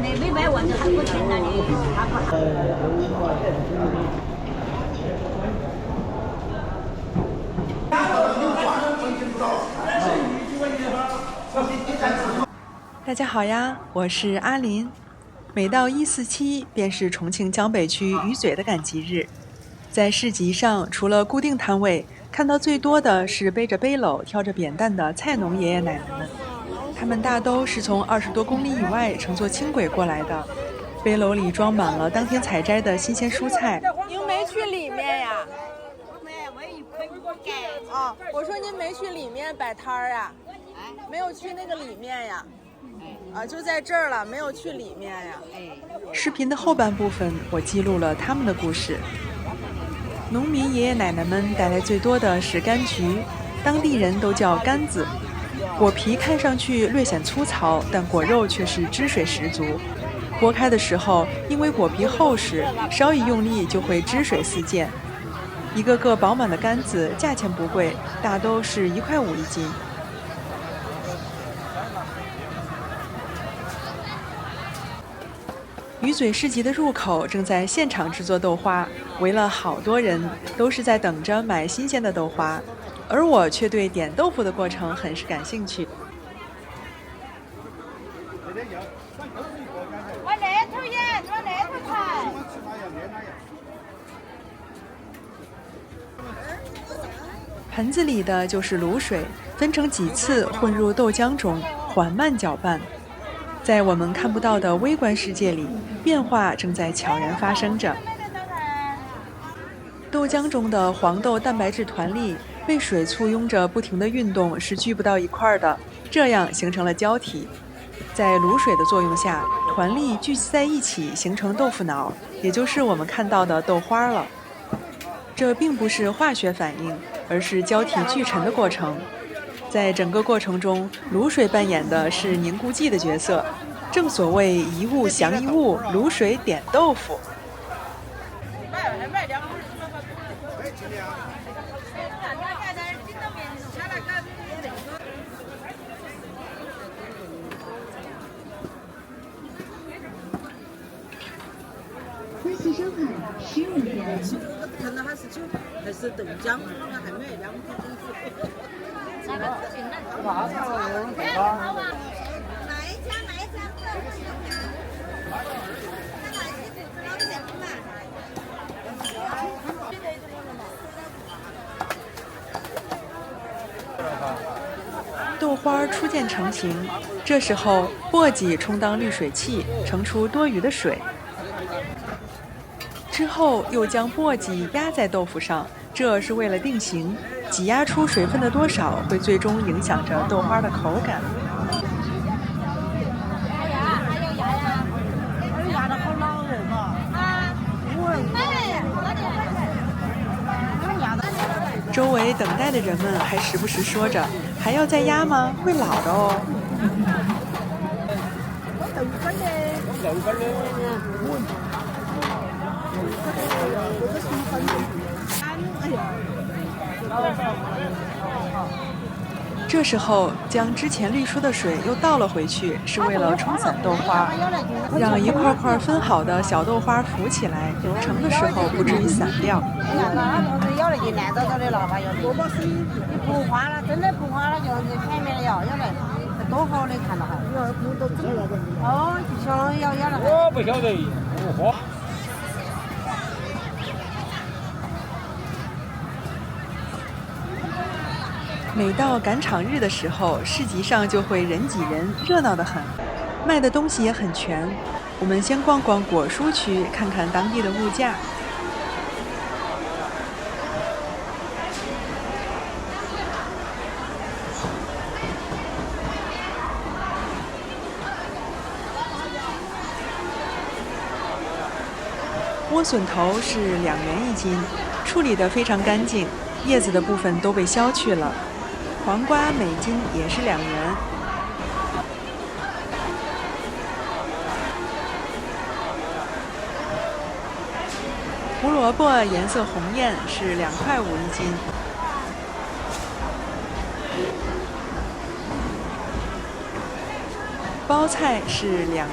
的，没卖完就还不钱了的，他不好。大家好呀，我是阿林。每到147，便是重庆江北区鱼嘴的赶集日。在市集上，除了固定摊位，看到最多的是背着背篓、挑着扁担的菜农爷爷奶奶们。他们大都是从20多公里以外乘坐轻轨过来的，背篓里装满了当天采摘的新鲜蔬菜。您没去里面呀？哦，我说您没去里面摆摊儿啊？没有去那个里面呀？就在这儿了，没有去里面呀。视频的后半部分，我记录了他们的故事。农民爷爷奶奶们带来最多的是柑橘，当地人都叫柑子。果皮看上去略显粗糙，但果肉却是汁水十足。剥开的时候，因为果皮厚实，稍一用力就会汁水四溅。一个个饱满的柑子价钱不贵，大都是1.5块一斤。鱼嘴市集的入口正在现场制作豆花，围了好多人，都是在等着买新鲜的豆花，而我却对点豆腐的过程很是感兴趣。往那头演，往那头抬。盆子里的就是卤水，分成几次混入豆浆中，缓慢搅拌。在我们看不到的微观世界里，变化正在悄然发生着。豆浆中的黄豆蛋白质团粒被水簇拥着不停地运动，是聚不到一块儿的，这样形成了胶体。在卤水的作用下，团粒聚集在一起，形成豆腐脑，也就是我们看到的豆花了。这并不是化学反应，而是胶体聚沉的过程。在整个过程中，卤水扮演的是凝固剂的角色。正所谓一物降一物，卤水点豆腐。关系伤害15元。看到还是酒还是豆浆，还没2块钱。豆花初见成型，这时候簸箕充当滤水器，盛出多余的水。之后又将簸箕压在豆腐上，这是为了定型，挤压出水分的多少会最终影响着豆花的口感。压得好老人啊！周围等待的人们还时不时说着：“还要再压吗？会老的哦。”这时候将之前滤出的水又倒了回去，是为了冲散豆花，让一块块分好的小豆花浮起来，盛的时候不至于散掉。咬了就烂糟糟的了，还要多把水，你不化了，真的不化了，就是前面的咬来，多好的看到哈，都走了。哦，小龙咬了。我不晓得，我喝。每到赶场日的时候，市集上就会人挤人，热闹得很，卖的东西也很全。我们先逛逛果蔬区，看看当地的物价。莴笋头是2元一斤，处理得非常干净，叶子的部分都被削去了。黄瓜每斤也是2元。胡萝卜颜色红艳，是2.5块一斤。包菜是2元。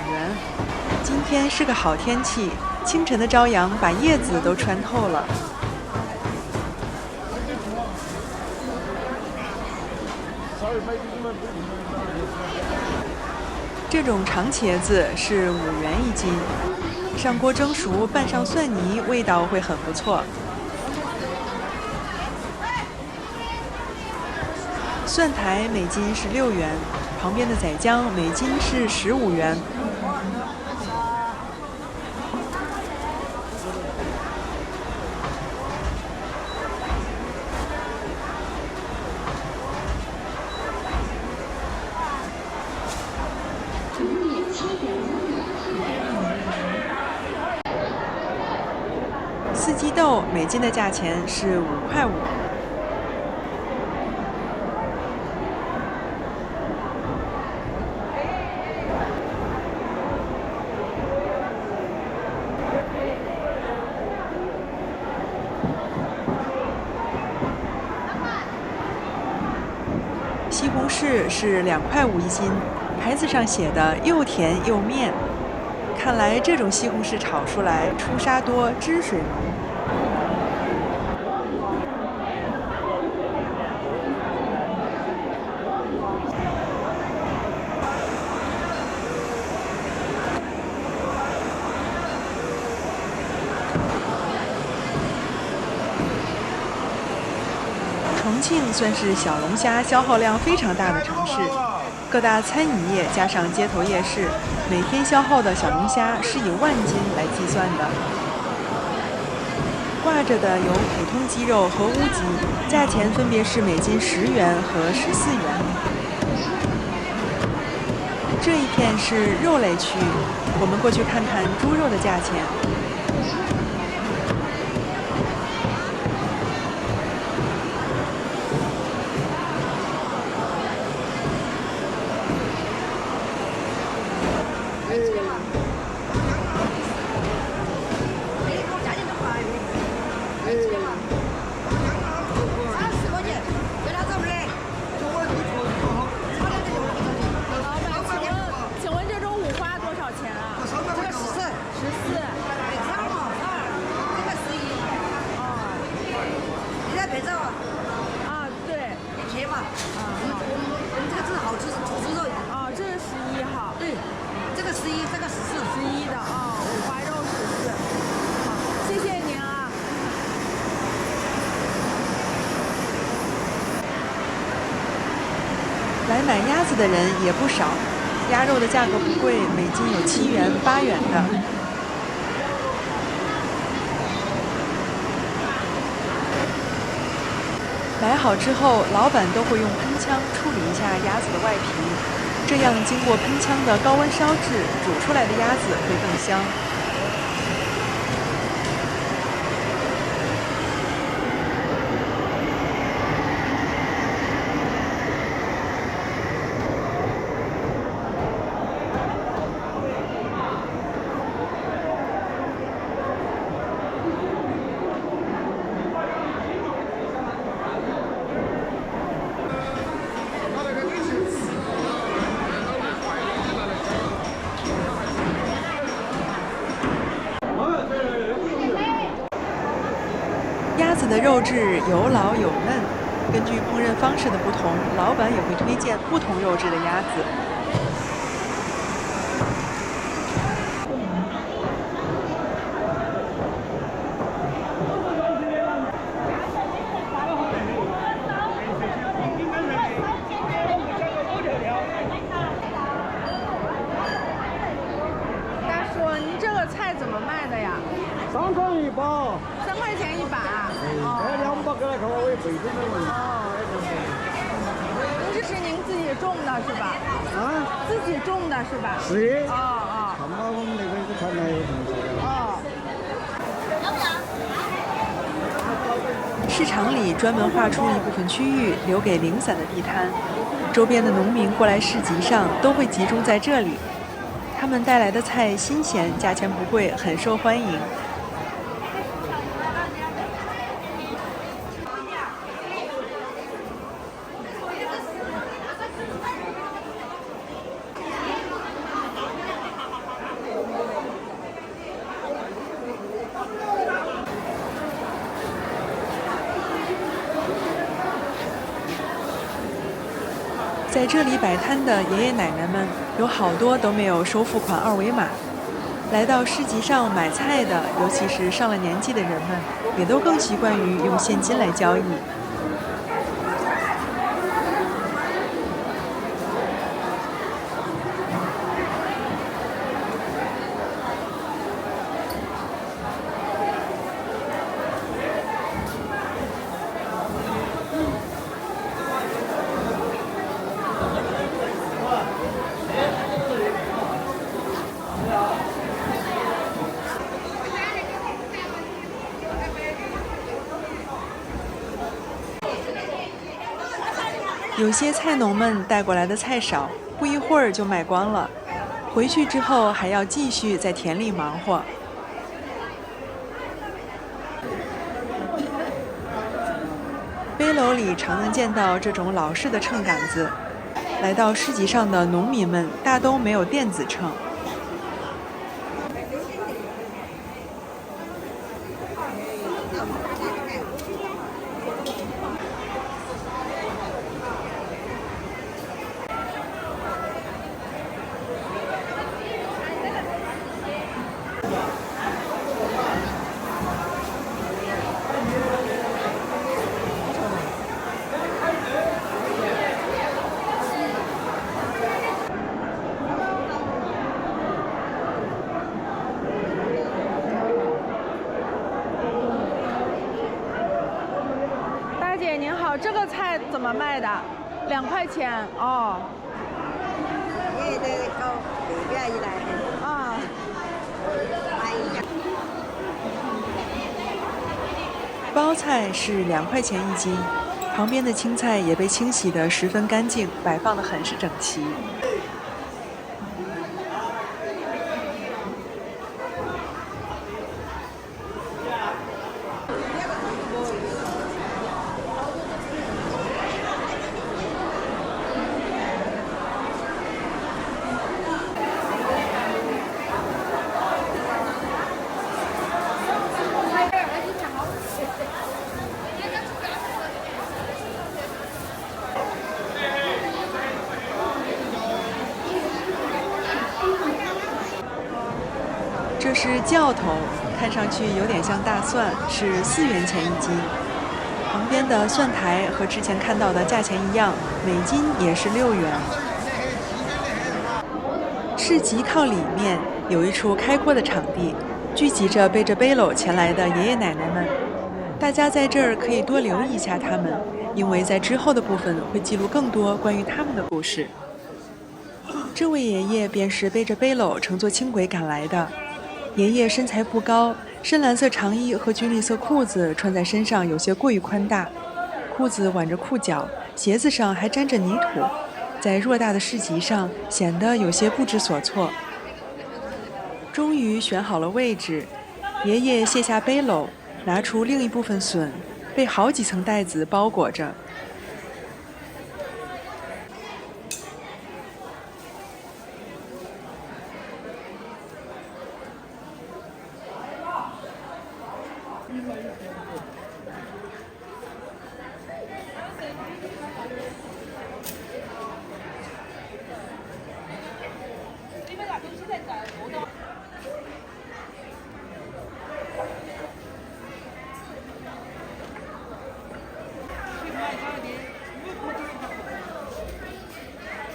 今天是个好天气，清晨的朝阳把叶子都穿透了。这种长茄子是5元1斤，上锅蒸熟，拌上蒜泥，味道会很不错。蒜苔每斤是6元，旁边的仔姜每斤是15元。四季豆每斤的价钱是5块5。西红柿是2块51斤，牌子上写的又甜又面。看来这种西红柿炒出来出沙多，汁水浓。重庆算是小龙虾消耗量非常大的城市，各大餐饮业加上街头夜市，每天消耗的小龙虾是以万斤来计算的。挂着的有普通鸡肉和乌鸡，价钱分别是每斤10元和14元。这一片是肉类区，我们过去看看猪肉的价钱。来买鸭子的人也不少，鸭肉的价格不贵，每斤有7元、8元的。买好之后，老板都会用喷枪处理一下鸭子的外皮，这样经过喷枪的高温烧制，煮出来的鸭子会更香。鸭子的肉质有老有嫩，根据烹饪方式的不同，老板也会推荐不同肉质的鸭子。大叔，您这个菜怎么卖的呀3块1把。？3块钱1把。200个来看我也备着呢。这是您自己种的是吧？啊？自己种的是吧？是。哦看到我们那边是看来有东西。哦。市场里专门划出一部分区域留给零散的地摊，周边的农民过来市集上都会集中在这里。他们带来的菜新鲜，价钱不贵，很受欢迎。在这里摆摊的爷爷奶奶们有好多都没有收付款二维码。来到市集上买菜的，尤其是上了年纪的人们，也都更习惯于用现金来交易。有些菜农们带过来的菜少，不一会儿就卖光了，回去之后还要继续在田里忙活。背篓里常能见到这种老式的秤杆子，来到市集上的农民们大都没有电子秤。大姐您好，这个菜怎么卖的？2块钱哦。你这个炒那边一来啊。包菜是2块钱1斤，旁边的青菜也被清洗得十分干净，摆放得很是整齐。这是教头，看上去有点像大蒜，是4元钱1斤。旁边的蒜苔和之前看到的价钱一样，每斤也是6元。市集靠里面有一处开阔的场地，聚集着背着背篓前来的爷爷奶奶们。大家在这儿可以多留意一下他们，因为在之后的部分会记录更多关于他们的故事。这位爷爷便是背着背篓乘坐轻轨赶来的。爷爷身材不高，深蓝色长衣和军绿色裤子穿在身上有些过于宽大，裤子挽着裤脚，鞋子上还沾着泥土，在偌大的市集上显得有些不知所措。终于选好了位置，爷爷卸下背篓，拿出另一部分笋，被好几层袋子包裹着。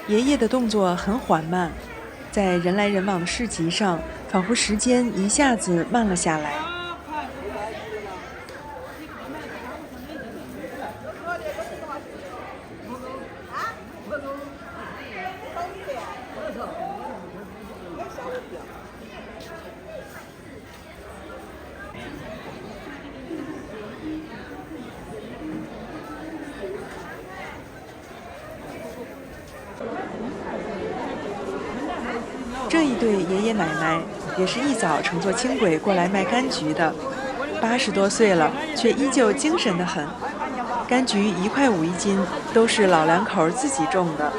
爷爷的动作很缓慢，在人来人往的市集上，仿佛时间一下子慢了下来。这一对爷爷奶奶也是一早乘坐轻轨过来卖柑橘的，80多岁了，却依旧精神得很。柑橘1块51斤，都是老两口自己种的。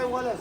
买我的。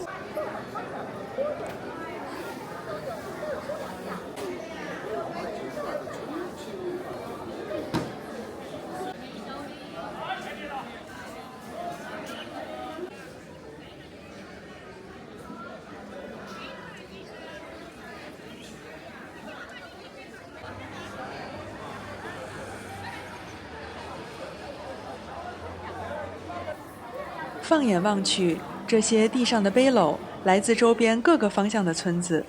放眼望去，这些地上的背篓来自周边各个方向的村子。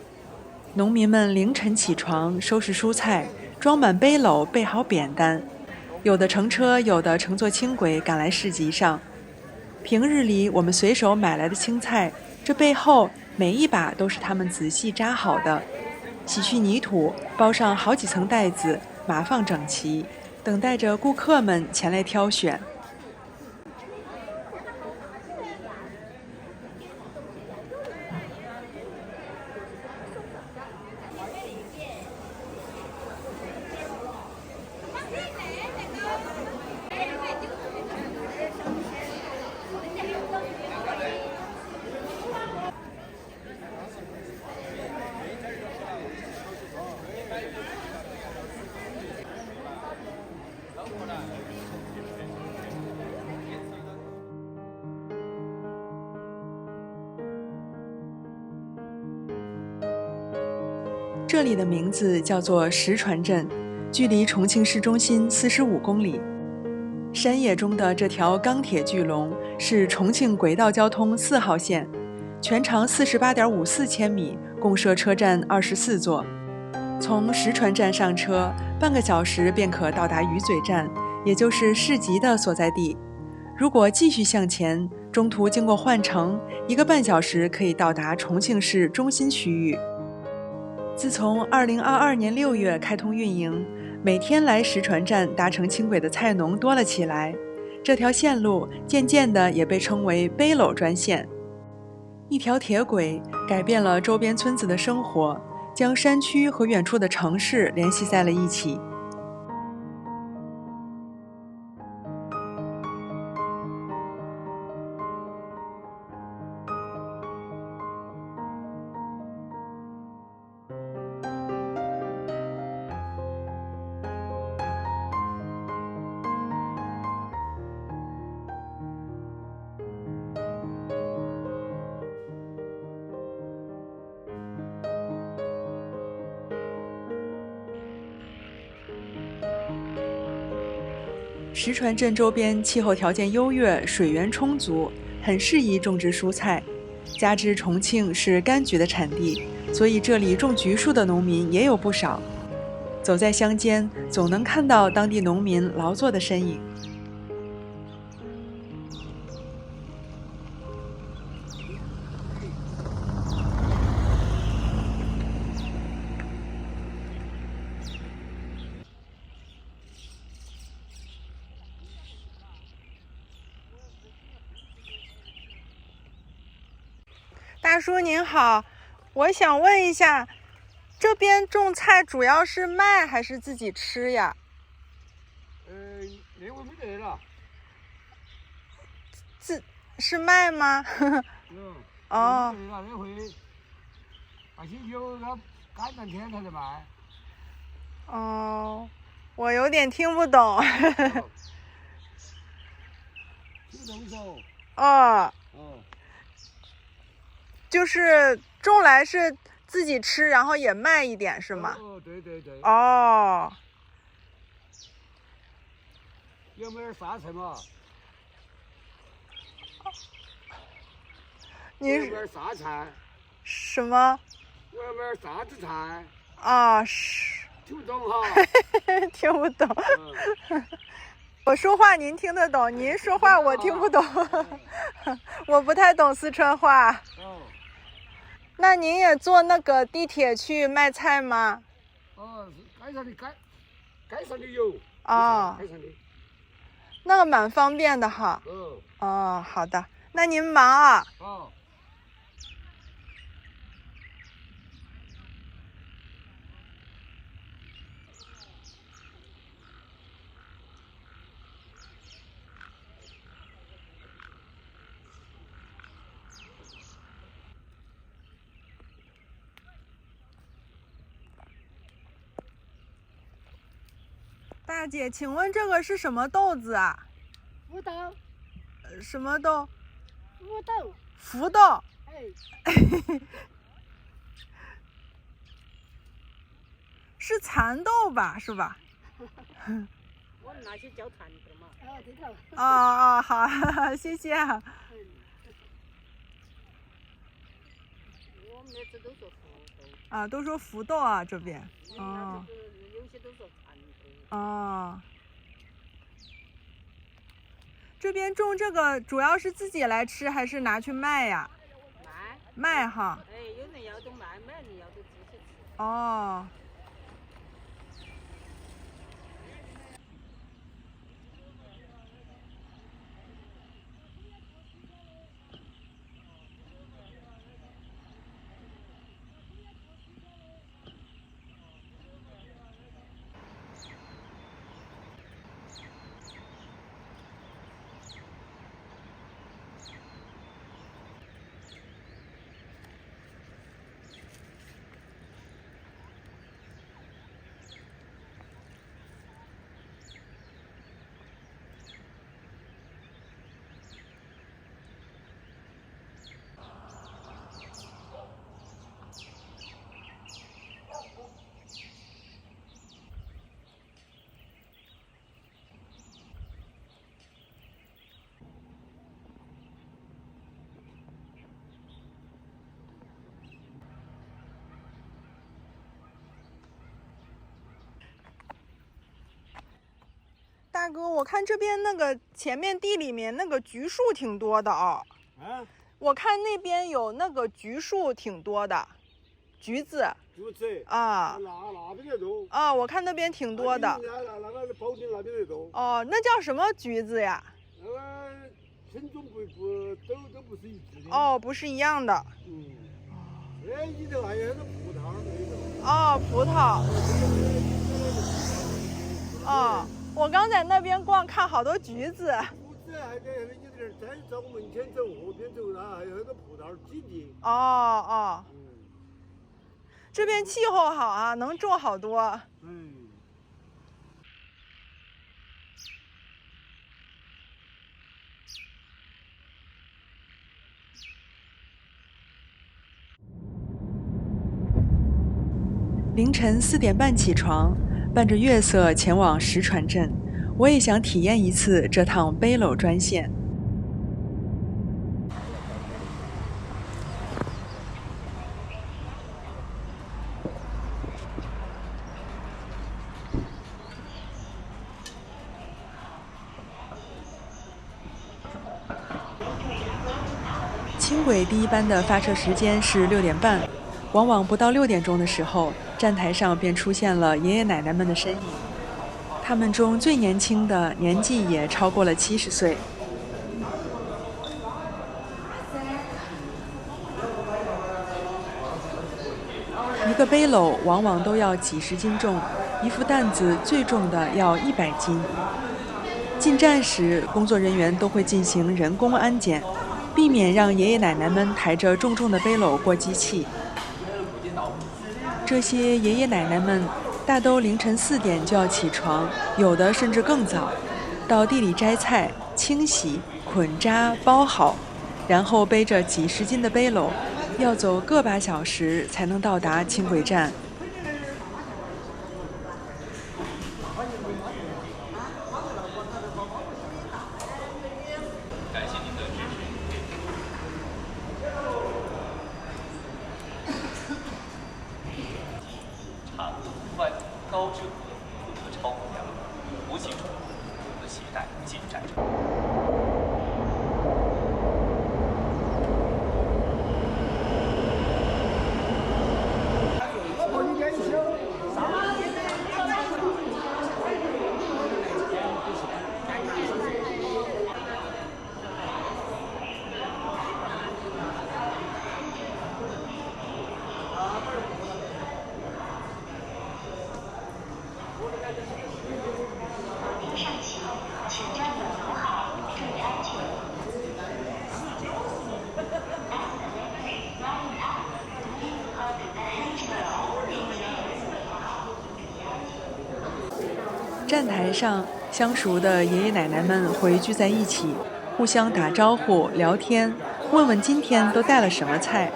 农民们凌晨起床，收拾蔬菜，装满背篓，备好扁担，有的乘车，有的乘坐轻轨赶来市集上。平日里我们随手买来的青菜，这背后每一把都是他们仔细扎好的，洗去泥土，包上好几层袋子，码放整齐，等待着顾客们前来挑选。这里的名字叫做石船镇，距离重庆市中心45公里。山野中的这条钢铁巨龙是重庆轨道交通4号线，全长48.54千米，共设车站24座。从石船站上车，半个小时便可到达鱼嘴站，也就是市集的所在地。如果继续向前，中途经过换乘，1个半小时可以到达重庆市中心区域。自从2022年6月开通运营，每天来石船站搭乘轻轨的菜农多了起来，这条线路渐渐地也被称为背篓专线。一条铁轨改变了周边村子的生活，将山区和远处的城市联系在了一起。石船镇周边气候条件优越，水源充足，很适宜种植蔬菜。加之重庆是柑橘的产地，所以这里种橘树的农民也有不少。走在乡间，总能看到当地农民劳作的身影。大叔您好，我想问一下，这边种菜主要是卖还是自己吃呀？那回没得了。是卖吗？哦。没得了，那回把星期有要干半天才得卖。哦，我有点听不懂。听懂说。哦。哦。就是种来是自己吃，然后也卖一点，是吗？哦，对对对。哦。有没有啥菜嘛？你有没有啥菜？什么？我有没有啥子菜？啊，是。听不懂哈。听不懂。我说话您听得懂，您说话我听不懂。我不太懂四川话。哦。那您也坐那个地铁去卖菜吗？哦，街上的街上的有。哦。街上的。那个蛮方便的哈。哦，好的，那您忙啊。哦。大姐，请问这个是什么豆子啊？福豆。什么豆？福豆。福豆。哎。是蚕豆吧？是吧？我那些叫蚕豆嘛。哦，对头。哦，好，谢谢啊。我们那都说福豆。啊，都说福豆啊，这边。哦。有些都说蚕豆。哦。这边种这个主要是自己来吃，还是拿去卖呀？卖哈。哎，有人要都卖，没人要都自己吃。哦。大哥，我看这边那个前面地里面那个橘树挺多的啊。啊？我看那边有那个橘树挺多的，橘子。橘子。啊。那边的多。啊，我看那边挺多的。那个保定那边的多。哦，那叫什么橘子呀？那个品种都不是一致的。哦，不是一样的。嗯。这里头还有那个葡萄那种。哦，葡萄。哦。我刚在那边逛，看好多橘子。橘子还得有点再朝门前走，河边走，那还有那个葡萄季节。哦。这边气候好啊，能种好多。凌晨4点半起床，伴着月色前往石船镇，我也想体验一次这趟背篓专线。轻轨第一班的发车时间是6点半，往往不到6点钟的时候，站台上便出现了爷爷奶奶们的身影。他们中最年轻的年纪也超过了70岁。一个背篓往往都要几十斤重，一副担子最重的要100斤。进站时，工作人员都会进行人工安检，避免让爷爷奶奶们抬着重重的背篓过机器。这些爷爷奶奶们大都凌晨4点就要起床，有的甚至更早，到地里摘菜、清洗、捆扎、包好，然后背着几十斤的背篓，要走个把小时才能到达轻轨站。高质量不得超过2个，无形中不得携带进站场。请站稳扶好。站台上，相熟的爷爷奶奶们会聚在一起，互相打招呼、聊天，问问今天都带了什么菜。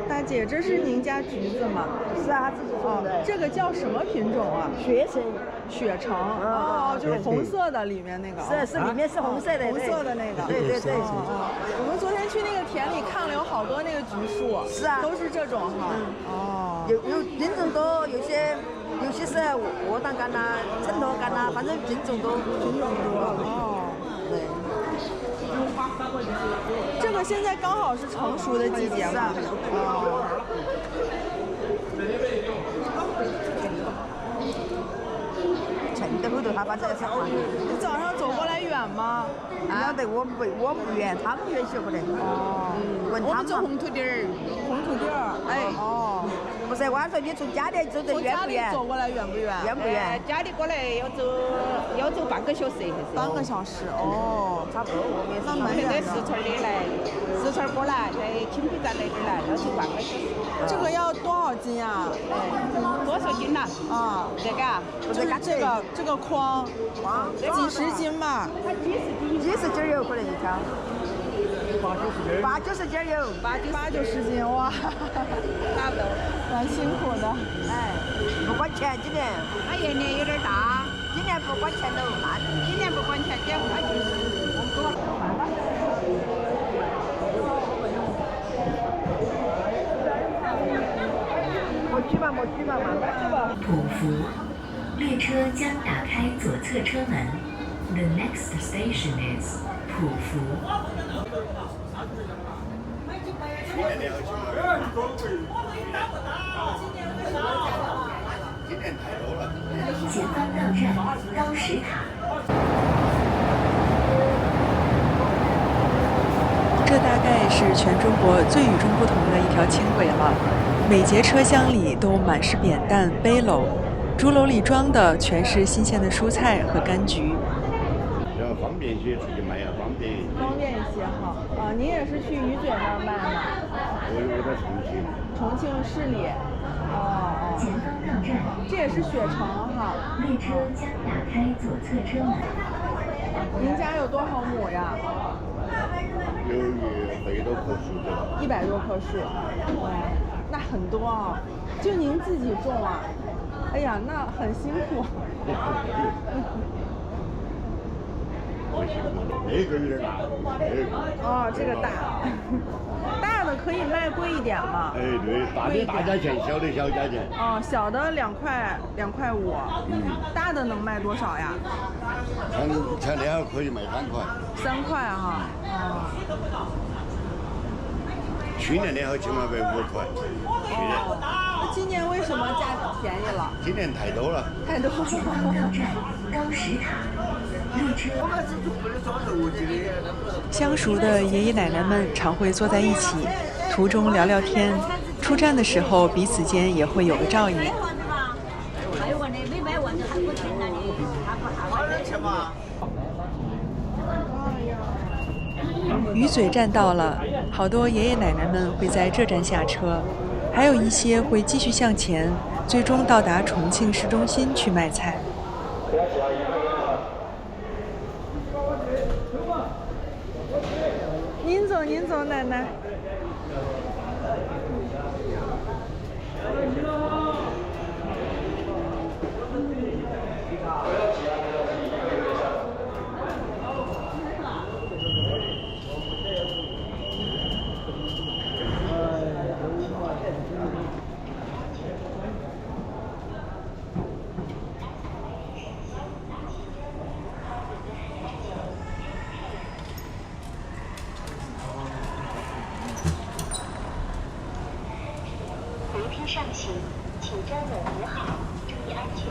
大姐，这是您家橘子吗？是啊，自己种的。这个叫什么品种啊？雪橙。雪橙。哦，就是红色的里面那个。是里面是红色的。红色的那个。对。我们昨天去那个田里看了，有好多那个橘树。是啊。都是这种哈。哦。有品种多，有些是鹅蛋干呐、秤砣干呐，反正品种多。哦。对。这个现在刚好是成熟的季节嘛。称的后头他把这个菜放。你早上走过来远吗？啊，对，我不远，他们远些不得。哦。问他们。我们走红土地儿。红土地儿。哎。哦。不是，我说你从家里走得远不远？走过来远不远？远不远？家里过来要走半个小时。半个小时。哦。差不多。那蛮远的。四川的来，四川过来，在青皮站那边来，要走半个小时。这个要多少斤啊？多少斤呐？啊，这个啊，这个筐，几十斤吧？它几十斤有可能一条。8、90斤有，8、90斤哇，差不多，蛮辛苦的。哎，不管钱今年，它年龄有点大，今年不管钱喽，今年不管钱，减5块90。莫去吧，慢慢去吧。普福，列车将打开左侧车门。The next station is 普福。前方到站高石塔。这大概是全中国最与众不同的一条轻轨了。每节车厢里都满是扁担、背篓，竹篓里装的全是新鲜的蔬菜和柑橘。要方便些，出去卖要方便一些哈。啊，您也是去鱼嘴那儿卖吗？我在重庆。重庆市里。哦。前方到站。这也是雪橙哈。列车将打开左侧车门。您家有多少亩呀有100多棵树的。100多棵树。那很多啊，就您自己种啊？哎呀，那很辛苦。那个有点大，哦，这个大，大的可以卖贵一点嘛？哎，对，大的大价钱，小的小价钱。哦，小的2块5，大的能卖多少呀？像那样可以卖3块。3块哈。去年的好起码卖5块。那今年为什么价便宜了？今年太多了。太多了。前方到站高石塔。相熟的爷爷奶奶们常会坐在一起，途中聊聊天。出站的时候，彼此间也会有个照应。鱼嘴站到了，好多爷爷奶奶们会在这站下车，还有一些会继续向前，最终到达重庆市中心去卖菜。您走，奶奶。扶梯上行，请站稳扶好，注意安全。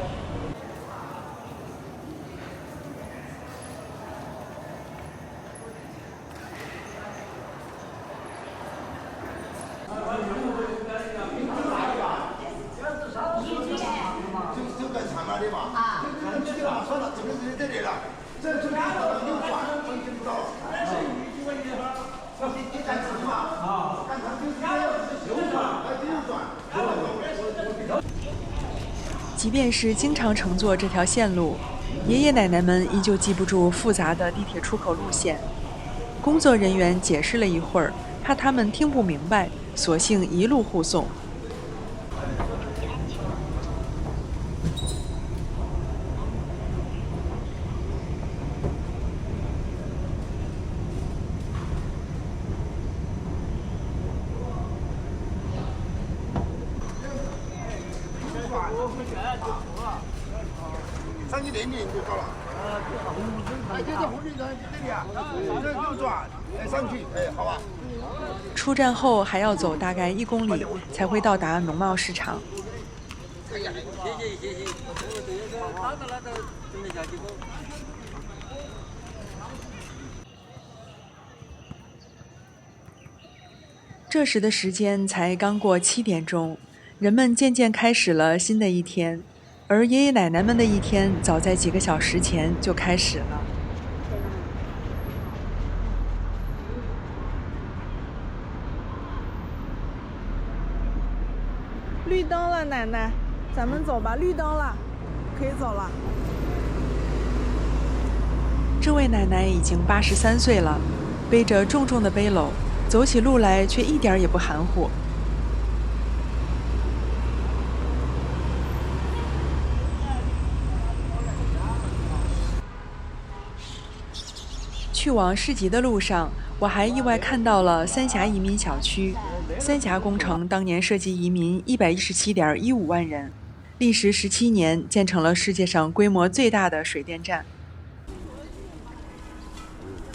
即便是经常乘坐这条线路，爷爷奶奶们依旧记不住复杂的地铁出口路线。工作人员解释了一会儿，怕他们听不明白，索性一路护送。上去点点就到了。哎，就是红绿灯这里啊，这右转，哎，上去，哎，好吧。出站后还要走大概1公里才会到达农贸市场。谢谢。好的了，准备下去走。这时的时间才刚过7点钟，人们渐渐开始了新的一天，而爷爷奶奶们的一天早在几个小时前就开始了。绿灯了，奶奶，咱们走吧。绿灯了，可以走了。这位奶奶已经83岁了，背着重重的背篓，走起路来却一点也不含糊。去往市集的路上，我还意外看到了三峡移民小区。三峡工程当年涉及移民117.15万人，历时17年，建成了世界上规模最大的水电站。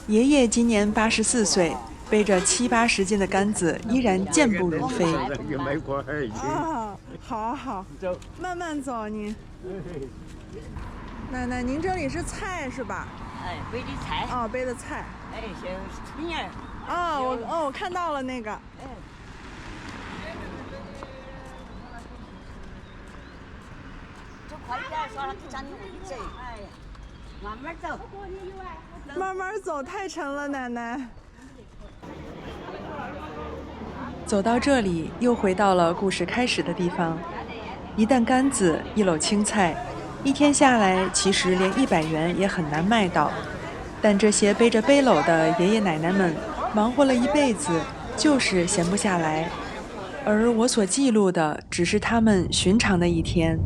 爷爷今年84岁，背着70、80斤的杆子，依然健步如飞。啊，好，慢慢走您。奶奶，您这里是菜是吧？哎，背的菜。哦，背的菜。哎，像春叶。我看到了那个。哎。走快点，说了站你位置。哎呀，慢慢走。慢慢走，太沉了，奶奶。走到这里，又回到了故事开始的地方。一担杆子，一篓青菜，一天下来，其实连100元也很难卖到。但这些背着背篓的爷爷奶奶们，忙活了一辈子，就是闲不下来。而我所记录的，只是他们寻常的一天。